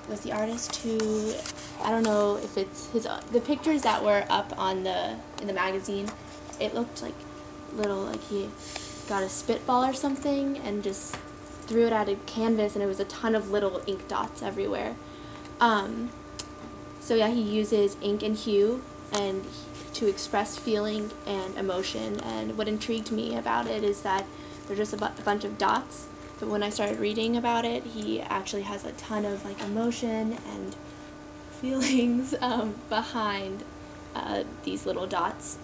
was the artist who, I don't know if it's the pictures that were up on in the magazine, it looked like like he got a spitball or something and just threw it at a canvas, and it was a ton of little ink dots everywhere. So yeah, he uses ink and hue and to express feeling and emotion, and what intrigued me about it is that they're just a bunch of dots, but when I started reading about it, he actually has a ton of like emotion and feelings behind these little dots.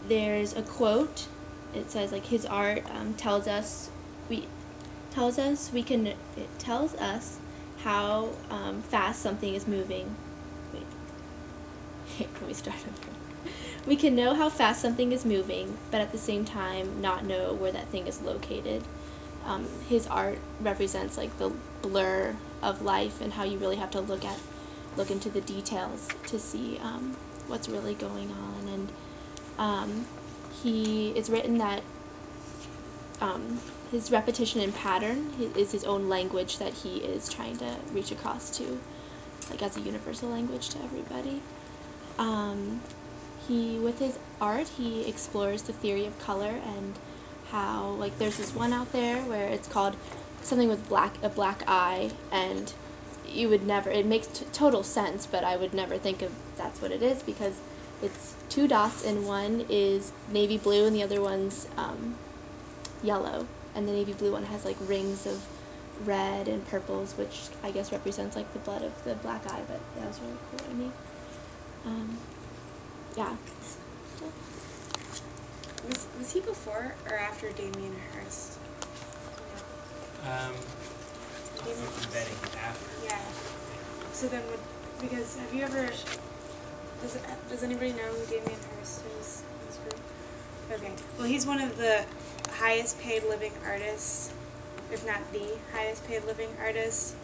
There's a quote. It says like his art tells us how fast something is moving. Wait, let me start over. We can know how fast something is moving, but at the same time not know where that thing is located. His art represents like the blur of life and how you really have to look into the details to see what's really going on. And it's written that his repetition and pattern is his own language that he is trying to reach across to, like as a universal language to everybody. With his art, he explores the theory of color and how, like, there's this one out there where it's called something with a black eye, and you would never, it makes total sense, but I would never think of that's what it is, because it's two dots and one is navy blue and the other one's yellow, and the navy blue one has like rings of red and purples, which I guess represents like the blood of the black eye, but that was really cool to me. Yeah. Was he before or after Damien Hirst? I'm betting after. Yeah. So then because have you ever, does anybody know who Damien Hirst is in this group? Okay. Well, he's one of the highest paid living artists, if not the highest paid living artist.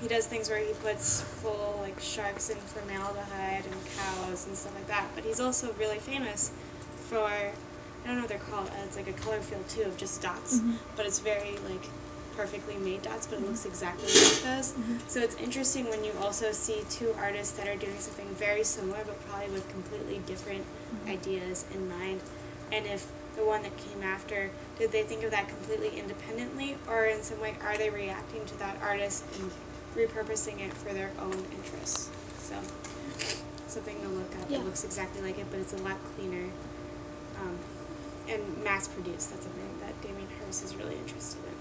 He does things where he puts full like sharks in formaldehyde and cows and stuff like that. But he's also really famous for, I don't know what they're called. It's like a color field too of just dots, but it's very like perfectly made dots, but it looks exactly like those. So it's interesting when you also see two artists that are doing something very similar, but probably with completely different ideas in mind. And if the one that came after, did they think of that completely independently, or in some way are they reacting to that artist and repurposing it for their own interests? So something to look up. Yeah. It looks exactly like it, but it's a lot cleaner and mass produced. That's something that Damien Hirst is really interested in.